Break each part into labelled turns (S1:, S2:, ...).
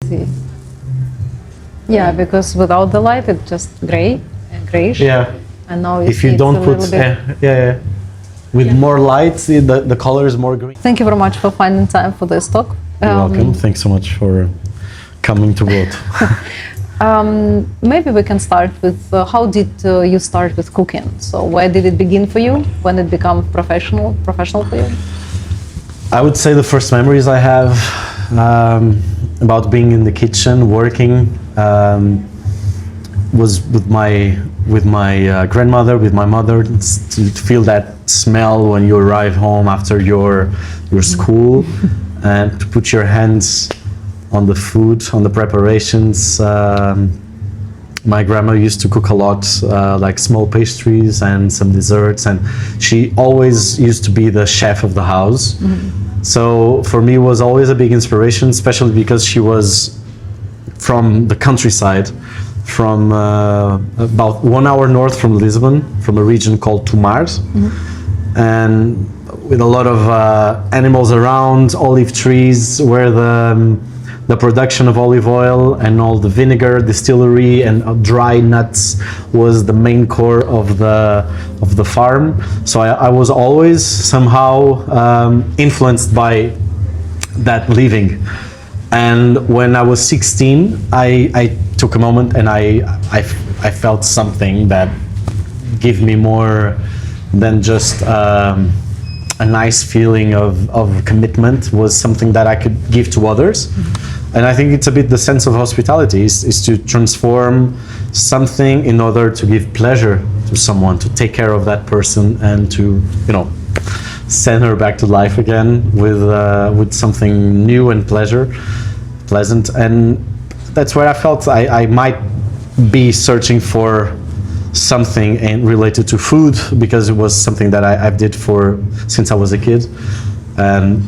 S1: see. Yeah, because without the light, it's just grayish.
S2: Yeah.
S1: And now
S2: If you don't put, with more light, the color is more green.
S1: Thank you very much for finding time for this talk.
S2: You're welcome. Thanks so much for coming to Broto.
S1: Maybe we can start with how did you start with cooking? So where did it begin for you? When it became professional for you?
S2: I would say the first memories I have about being in the kitchen working was with my grandmother, with my mother, to feel that smell when you arrive home after your school, and to put your hands on the food, on the preparations. My grandma used to cook a lot, like small pastries and some desserts, and she always used to be the chef of the house. So for me, it was always a big inspiration, especially because she was from the countryside, from about 1 hour north from Lisbon, from a region called Tomars, and with a lot of animals around, olive trees, where the production of olive oil and all the vinegar, distillery, and dry nuts was the main core of the farm. So I was always somehow influenced by that living. And when I was 16, I took a moment and I felt something that gave me more than just a nice feeling of commitment, was something that I could give to others. And I think it's a bit the sense of hospitality, is to transform something in order to give pleasure to someone, to take care of that person, and to, send her back to life again with something new and pleasant. And that's where I felt I might be searching for something related to food, because it was something that I did since I was a kid. And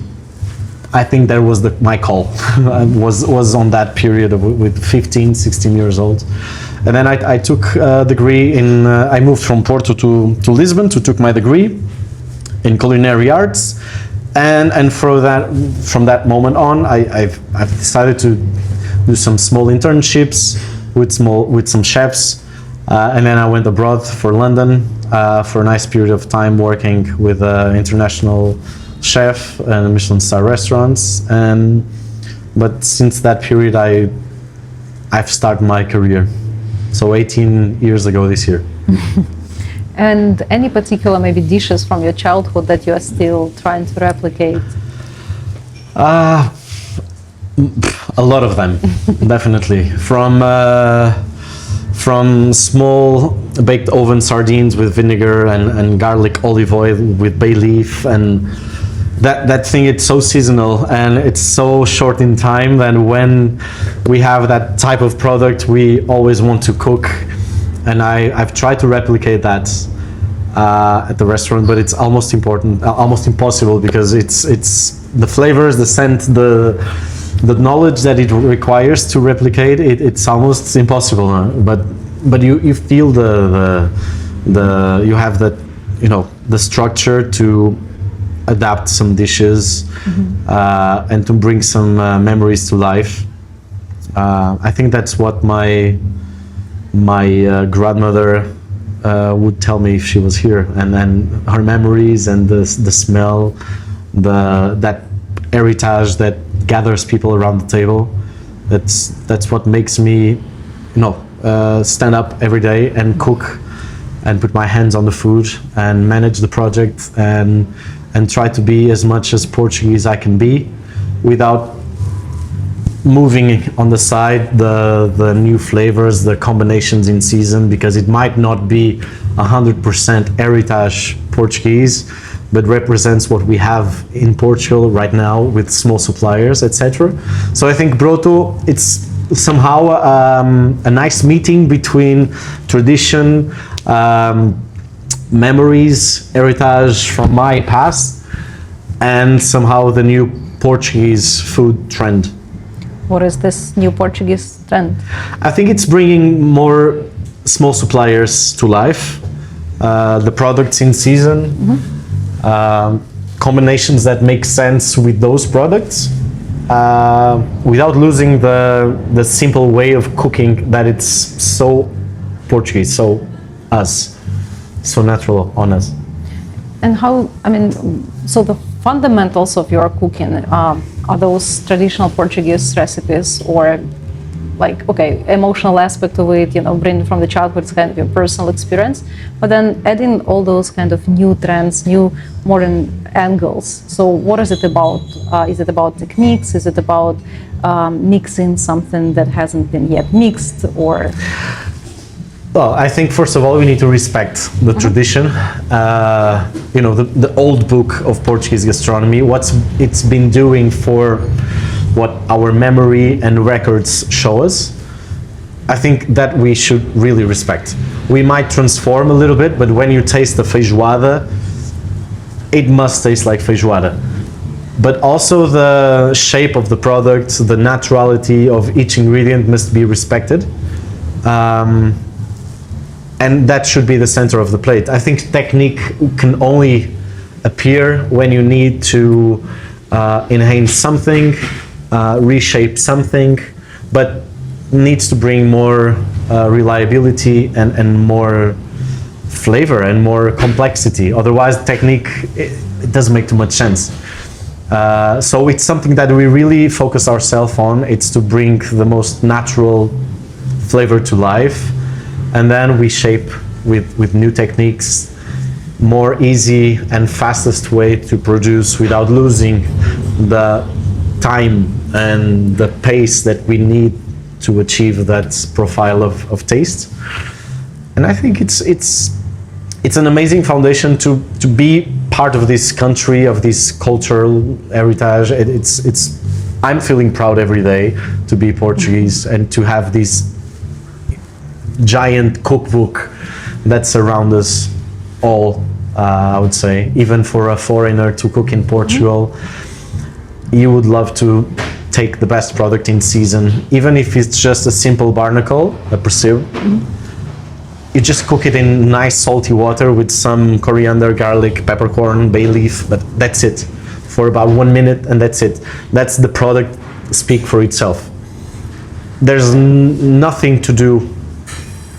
S2: I think that was my call. was on that period with 15, 16 years old. And then I took a degree in, I moved from Porto to Lisbon to take my degree in culinary arts. And from that moment on, I've decided to do some small internships with some chefs. And then I went abroad for London for a nice period of time, working with international chef and Michelin star restaurants. But since that period, I've started my career. So 18 years ago this year.
S1: And any particular maybe dishes from your childhood that you are still trying to replicate?
S2: A lot of them, definitely. From small baked oven sardines with vinegar and garlic olive oil with bay leaf, and that thing, it's so seasonal and it's so short in time that when we have that type of product, we always want to cook. And I've tried to replicate that at the restaurant, but it's almost impossible, because it's the flavors, the scent, the knowledge that it requires to replicate it. It's almost impossible. But you feel you have that, the structure to adapt some dishes, and to bring some memories to life. I think that's what my grandmother would tell me if she was here, and then her memories and the smell, that heritage that gathers people around the table. That's what makes me, stand up every day and cook and put my hands on the food and manage the project and try to be as much as Portuguese I can be, without moving on the side the new flavors, the combinations in season, because it might not be 100% heritage Portuguese, but represents what we have in Portugal right now with small suppliers, etc. So I think Broto, it's somehow a nice meeting between tradition, memories, heritage from my past, and somehow the new Portuguese food trend.
S1: What is this new Portuguese trend?
S2: I think it's bringing more small suppliers to life, the products in season, combinations that make sense with those products, without losing the simple way of cooking that it's so Portuguese, so us, so natural on us.
S1: And how, I mean, so the fundamentals of your cooking, are those traditional Portuguese recipes, or like, okay, emotional aspect of it, you know, bringing from the childhood, it's kind of your personal experience, but then adding all those kind of new trends, new modern angles. So what is it about? Is it about techniques? Is it about mixing something that hasn't been yet mixed, or?
S2: Well, I think first of all we need to respect the tradition. You know, the old book of Portuguese gastronomy, what it's been doing for what our memory and records show us. I think that we should really respect. We might transform a little bit, but when you taste the feijoada, it must taste like feijoada. But also the shape of the product, the naturality of each ingredient must be respected. And that should be the center of the plate. I think technique can only appear when you need to enhance something, reshape something, but needs to bring more reliability and more flavor and more complexity. Otherwise, technique, it doesn't make too much sense. So it's something that we really focus ourselves on. It's to bring the most natural flavor to life. And then we shape with new techniques, more easy and fastest way to produce without losing the time and the pace that we need to achieve that profile of taste. And I think it's an amazing foundation to be part of this country, of this cultural heritage. I'm feeling proud every day to be Portuguese and to have this giant cookbook that surrounds us all, I would say. Even for a foreigner to cook in Portugal, you would love to take the best product in season, even if it's just a simple barnacle, a percebe. You just cook it in nice salty water with some coriander, garlic, peppercorn, bay leaf, but that's it. For about 1 minute, and that's it. That's the product speak for itself. There's nothing to do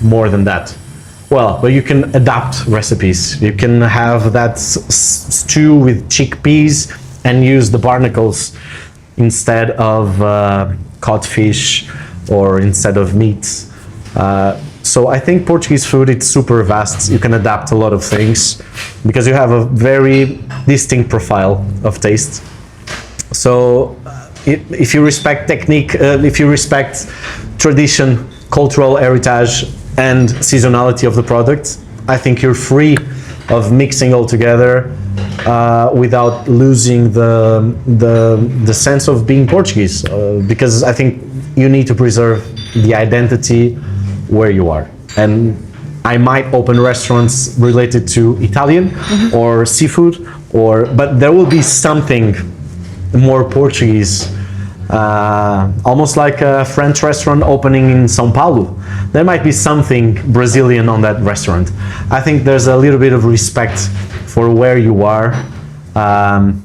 S2: more than that. Well, but you can adapt recipes. You can have that stew with chickpeas and use the barnacles instead of codfish or instead of meat. So I think Portuguese food, it's super vast. You can adapt a lot of things because you have a very distinct profile of taste. So if you respect technique, if you respect tradition, cultural heritage, and seasonality of the product, I think you're free of mixing all together without losing the sense of being Portuguese, because I think you need to preserve the identity where you are. And I might open restaurants related to Italian or seafood, but there will be something more Portuguese. Almost like a French restaurant opening in São Paulo. There might be something Brazilian on that restaurant. I think there's a little bit of respect for where you are, and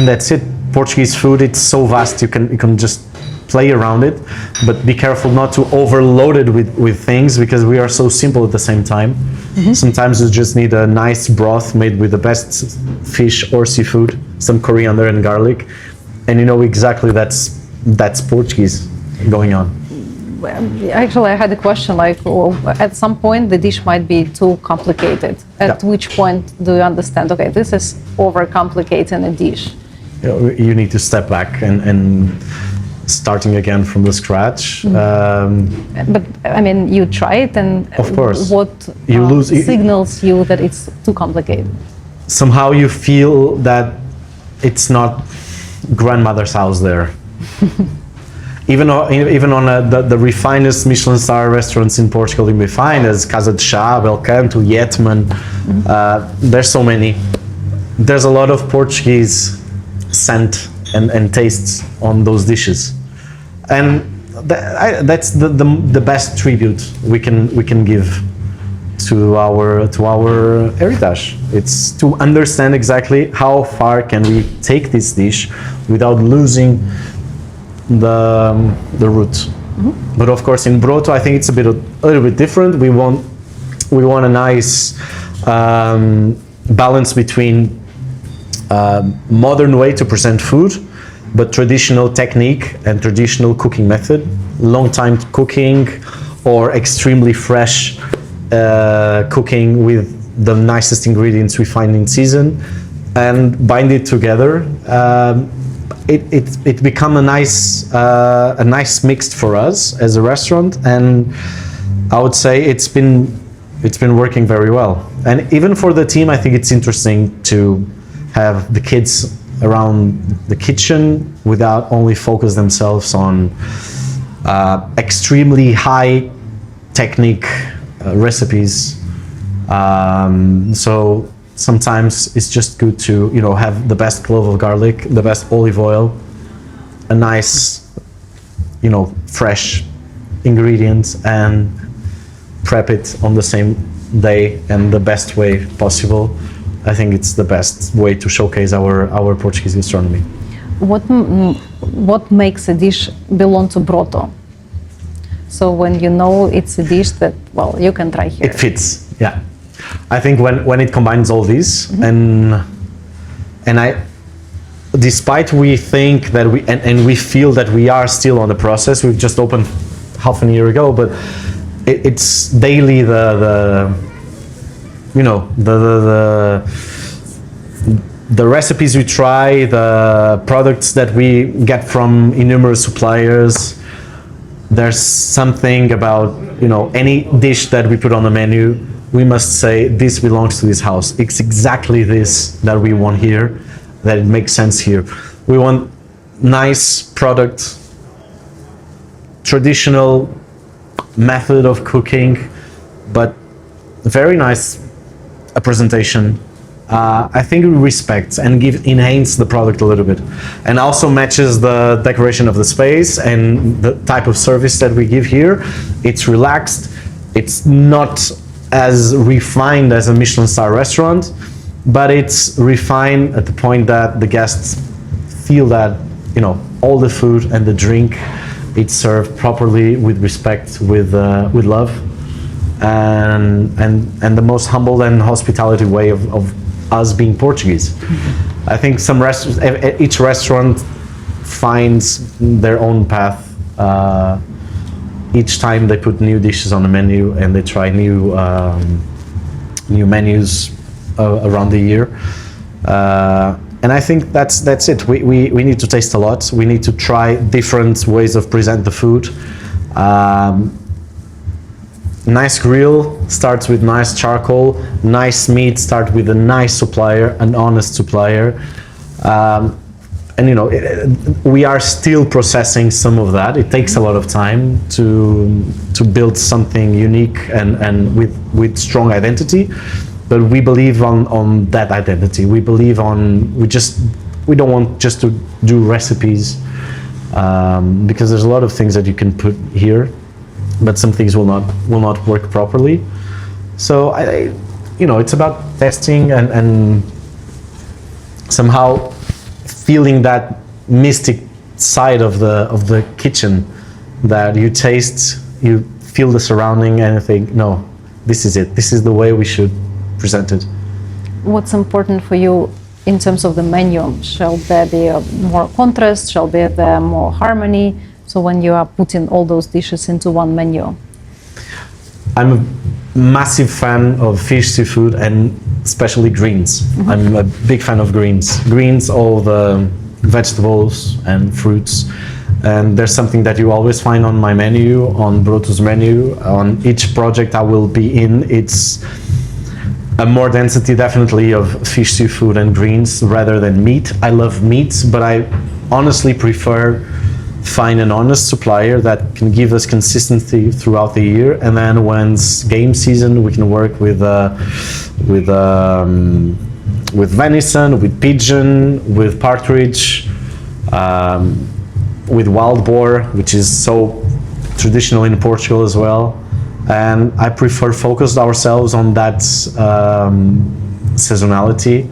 S2: that's it. Portuguese food, it's so vast. You can just play around it, but be careful not to overload it with things, because we are so simple at the same time. Sometimes you just need a nice broth made with the best fish or seafood, some coriander and garlic, and you know exactly that's Portuguese going on.
S1: Actually, I had a question, like, at some point the dish might be too complicated. At which point do you understand, okay, this is overcomplicating a dish?
S2: You need to step back and starting again from the scratch.
S1: But I mean, you try it, and
S2: of course,
S1: what
S2: you
S1: signals you that it's too complicated?
S2: Somehow you feel that it's not grandmother's house there. Even on the refinest Michelin star restaurants in Portugal, you may find as Casa de Chá, Belcanto, Yetman. There's so many. There's a lot of Portuguese scent and tastes on those dishes, and that's the best tribute we can give to our heritage. It's to understand exactly how far can we take this dish without losing the root. But of course, in Broto, I think it's a little bit different. We want a nice balance between modern way to present food, but traditional technique and traditional cooking method, long time cooking, or extremely fresh cooking with the nicest ingredients we find in season, and bind it together. It become a nice mix for us as a restaurant, and I would say it's been working very well. And even for the team, I think it's interesting to have the kids around the kitchen without only focus themselves on extremely high technique recipes. So sometimes it's just good to have the best clove of garlic, the best olive oil, a nice fresh ingredients, and prep it on the same day and the best way possible. I think it's the best way to showcase our Portuguese gastronomy.
S1: What makes a dish belong to Broto? So when it's a dish that, well, you can try here.
S2: It fits, yeah. I think when it combines all these, and despite we think that we feel that we are still on the process, we've just opened half a year ago, but it's daily the recipes we try, the products that we get from innumerable suppliers. There's something about any dish that we put on the menu, we must say this belongs to this house. It's exactly this that we want here, that it makes sense here. We want nice product, traditional method of cooking, but very nice presentation. I think it respects and enhance the product a little bit, and also matches the decoration of the space and the type of service that we give here. It's relaxed. It's not as refined as a Michelin star restaurant, but it's refined at the point that the guests feel that all the food and the drink, it's served properly, with respect, with love, and the most humble and hospitality way of us being Portuguese. I think each restaurant finds their own path each time they put new dishes on the menu, and they try new menus around the year. And I think that's it. We need to taste a lot. We need to try different ways of present the food. Nice grill starts with nice charcoal. Nice meat starts with a nice supplier, an honest supplier. And we are still processing some of that. It takes a lot of time to build something unique and with strong identity. But we believe on that identity. We believe we don't want just to do recipes, because there's a lot of things that you can put here, but some things will not work properly. So it's about testing and somehow feeling that mystic side of the kitchen, that you taste, you feel the surrounding, and you think, no, this is it. This is the way we should present it.
S1: What's important for you in terms of the menu? Shall there be more contrast? Shall there be more harmony? So when you are putting all those dishes into one menu?
S2: I'm a massive fan of fish, seafood, and especially greens. I'm a big fan of greens, all the vegetables and fruits. And there's something that you always find on my menu, on Broto's menu, on each project I will be in. It's a more density definitely of fish, seafood, and greens rather than meat. I love meat, but I honestly prefer find an honest supplier that can give us consistency throughout the year, and then when it's game season, we can work with venison, with pigeon, with partridge, with wild boar, which is so traditional in Portugal as well. and I prefer focused ourselves on that seasonality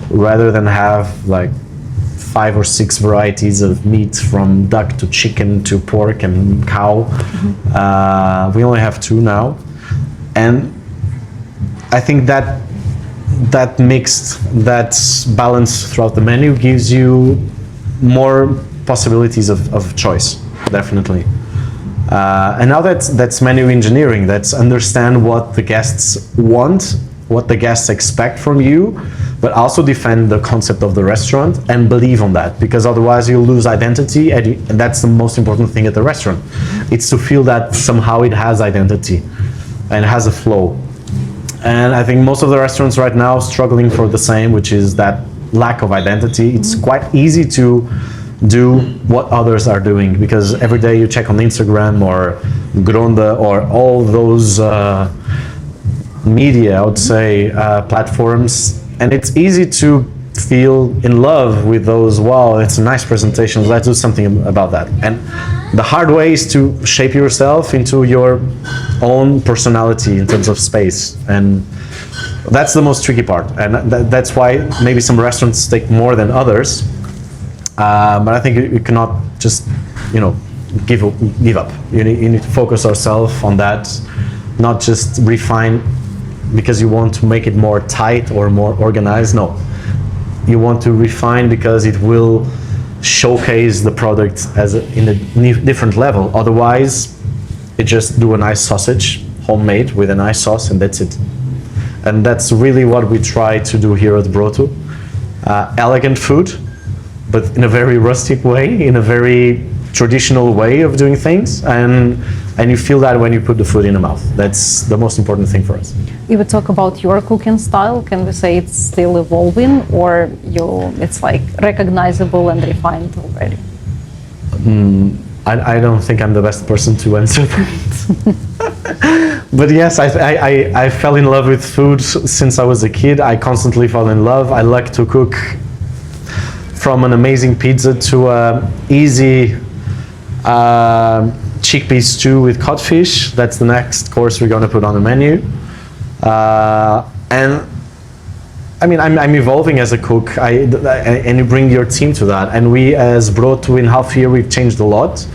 S2: rather than have like 5 or 6 varieties of meat, from duck to chicken to pork and cow. We only have 2 now, and I think that mixed, that balance throughout the menu gives you more possibilities of choice, definitely. And now that's menu engineering. That's understand what the guests want, what the guests expect from you, but also defend the concept of the restaurant and believe on that, because otherwise you'll lose identity, and that's the most important thing at the restaurant. It's to feel that somehow it has identity and has a flow. And I think most of the restaurants right now struggling for the same, which is that lack of identity. It's quite easy to do what others are doing, because every day you check on Instagram or Gronda or all those media, I would say, platforms, and it's easy to feel in love with those. Wow, it's a nice presentation, let's do something about that. And the hard way is to shape yourself into your own personality in terms of space, and that's the most tricky part, and that's why maybe some restaurants take more than others. But I think you cannot just, give up. You need to focus yourself on that, not just refine because you want to make it more tight or more organized. No, you want to refine because it will showcase the product in a different level. Otherwise, you just do a nice sausage, homemade with a nice sauce, and that's it. And that's really what we try to do here at Broto. Elegant food, but in a very rustic way, in a very traditional way of doing things, and you feel that when you put the food in the mouth. That's the most important thing for us.
S1: If we talk about your cooking style, can we say it's still evolving, or it's like recognizable and refined already?
S2: I don't think I'm the best person to answer that. But yes, I fell in love with food since I was a kid. I constantly fall in love. I like to cook, from an amazing pizza to a easy chickpea stew with codfish. That's the next course we're going to put on the menu. And I mean, I'm evolving as a cook, and you bring your team to that. And we, as Broto, in half a year, we've changed a lot.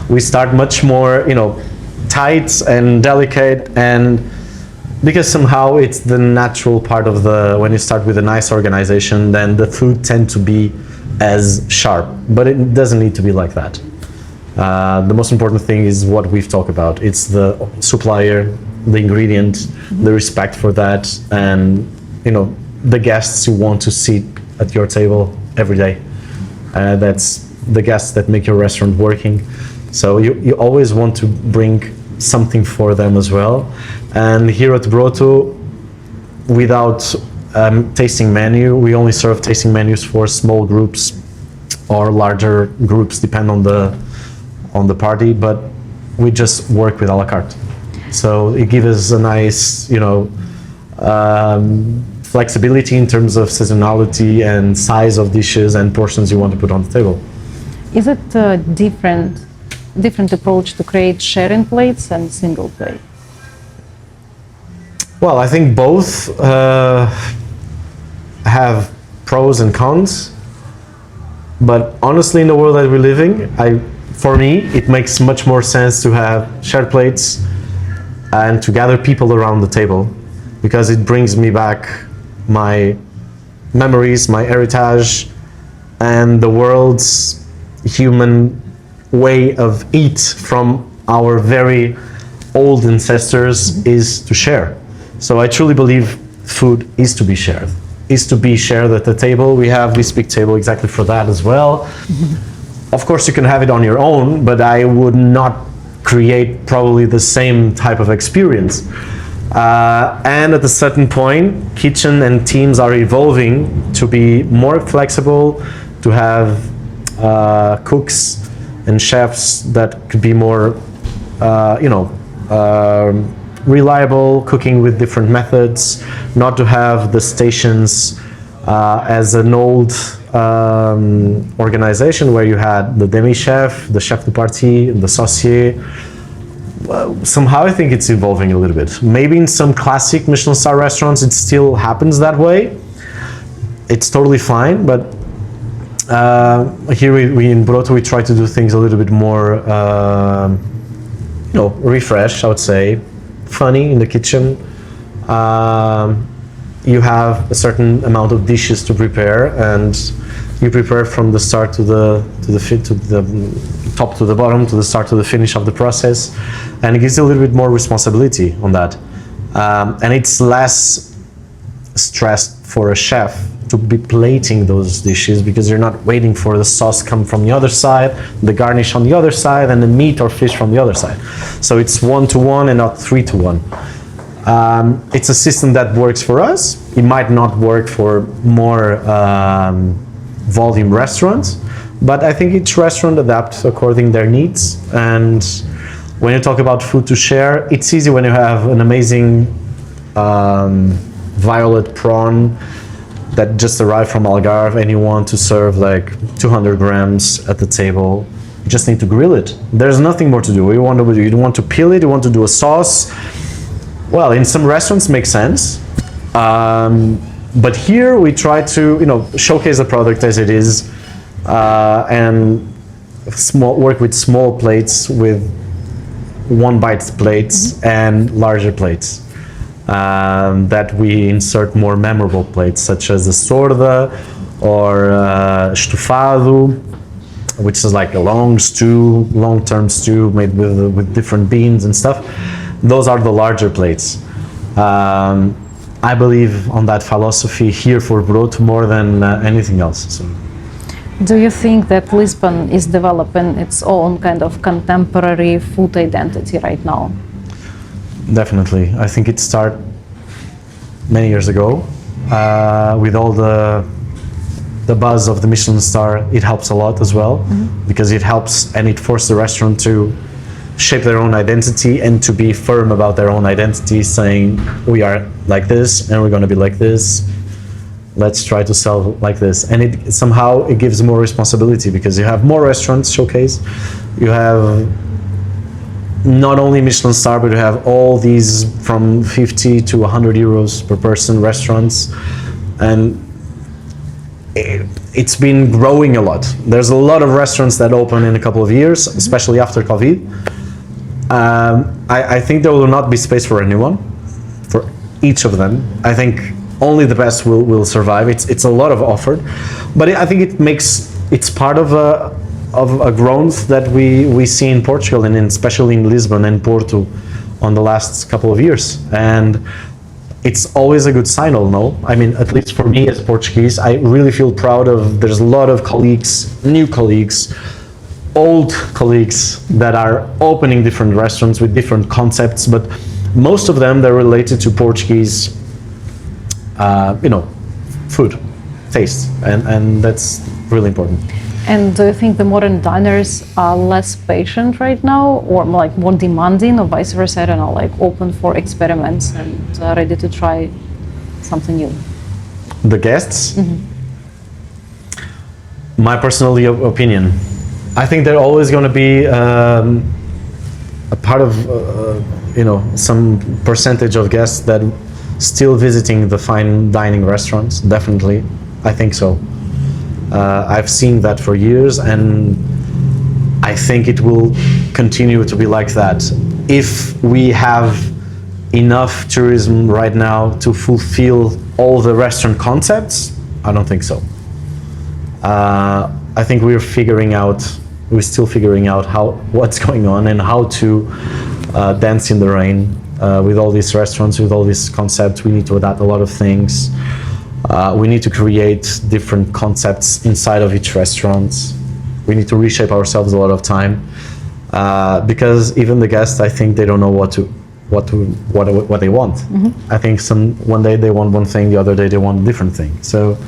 S2: We start much more, tight and delicate, and because somehow it's the natural part of when you start with a nice organization, then the food tend to be as sharp, but it doesn't need to be like that. The most important thing is what we've talked about. It's the supplier, the ingredient, the respect for that, and the guests who want to sit at your table every day. That's the guests that make your restaurant working. So you always want to bring something for them as well. And here at Broto, without tasting menu, we only serve tasting menus for small groups or larger groups, depend on the party, but we just work with a la carte. So it gives us a nice, flexibility in terms of seasonality and size of dishes and portions you want to put on the table.
S1: Is it a different approach to create sharing plates and single plate?
S2: Well, I think both have pros and cons, but honestly, in the world that we're living, for me, it makes much more sense to have shared plates and to gather people around the table, because it brings me back my memories, my heritage, and the world's human way of eat from our very old ancestors is to share. So I truly believe food is to be shared, at the table. We have this big table exactly for that as well. Of course, you can have it on your own, but I would not create probably the same type of experience. And at a certain point, kitchen and teams are evolving to be more flexible, to have cooks and chefs that could be more, reliable, cooking with different methods, not to have the stations as an old organization where you had the demi-chef, the chef de partie, the saucier. somehow I think it's evolving a little bit. Maybe in some classic Michelin star restaurants it still happens that way. It's totally fine, but here we in Broto we try to do things a little bit more, refresh, I would say, funny in the kitchen. You have a certain amount of dishes to prepare, and you prepare from the start to the top to the bottom, to the start to the finish of the process, and it gives you a little bit more responsibility on that, and it's less stressed for a chef to be plating those dishes, because you're not waiting for the sauce come from the other side, the garnish on the other side, and the meat or fish from the other side. So it's 1-to-1 and not 3-to-1. It's a system that works for us. It might not work for more volume restaurants, but I think each restaurant adapts according to their needs. And when you talk about food to share, it's easy when you have an amazing violet prawn that just arrived from Algarve and you want to serve like 200 grams at the table. You just need to grill it. There's nothing more to do. You don't want to peel it, you want to do a sauce. Well, in some restaurants makes sense. But here we try to, showcase the product as it is, and work with small plates, with one bite plates and larger plates. That we insert more memorable plates, such as the sorda or estofado, which is like a long-term stew made with different beans and stuff. Those are the larger plates. I believe on that philosophy here for Broto more than anything else. So.
S1: Do you think that Lisbon is developing its own kind of contemporary food identity right now?
S2: Definitely. I think it started many years ago. With all the buzz of the Michelin star, it helps a lot as well, because it helps and it forces the restaurant to shape their own identity and to be firm about their own identity, saying we are like this and we're going to be like this. Let's try to sell like this. And it somehow it gives more responsibility, because you have more restaurants showcase. You have not only Michelin star, but you have all these from 50 to 100 euros per person restaurants, and it's been growing a lot. There's a lot of restaurants that open in a couple of years, especially after COVID. I think there will not be space for anyone, for each of them. I think only the best will survive. It's a lot of offer, but I think it's part of a growth that we see in Portugal, and especially in Lisbon and Porto on the last couple of years. And it's always a good sign, no? I mean, at least for me as Portuguese, I really feel proud of, there's a lot of colleagues, new colleagues, old colleagues that are opening different restaurants with different concepts, but most of them, they're related to Portuguese, food, taste, and that's really important.
S1: And do you think the modern diners are less patient right now, or like more demanding, or vice versa? I don't know, like open for experiments and ready to try something new?
S2: The guests? My personal opinion, I think they're always going to be a part of, some percentage of guests that still visiting the fine dining restaurants. Definitely, I think so. I've seen that for years, and I think it will continue to be like that. If we have enough tourism right now to fulfill all the restaurant concepts, I don't think so. I think we're still figuring out what's going on and how to dance in the rain with all these restaurants, with all these concepts. We need to adapt a lot of things. We need to create different concepts inside of each restaurant. We need to reshape ourselves a lot of time, because even the guests, I think they don't know what they want. I think one day they want one thing, the other day they want a different thing. So,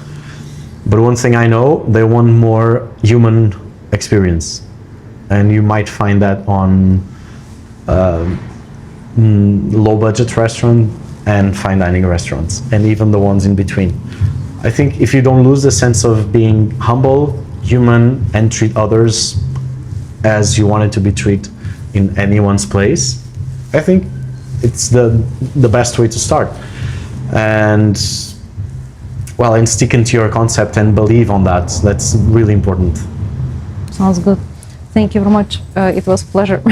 S2: but one thing I know, they want more human experience, and you might find that on low budget restaurant and fine dining restaurants, and even the ones in between. I think if you don't lose the sense of being humble, human, and treat others as you wanted to be treated in anyone's place, I think it's the best way to start. And well, and sticking to your concept and believe on that. That's really important.
S1: Sounds good. Thank you very much. It was a pleasure.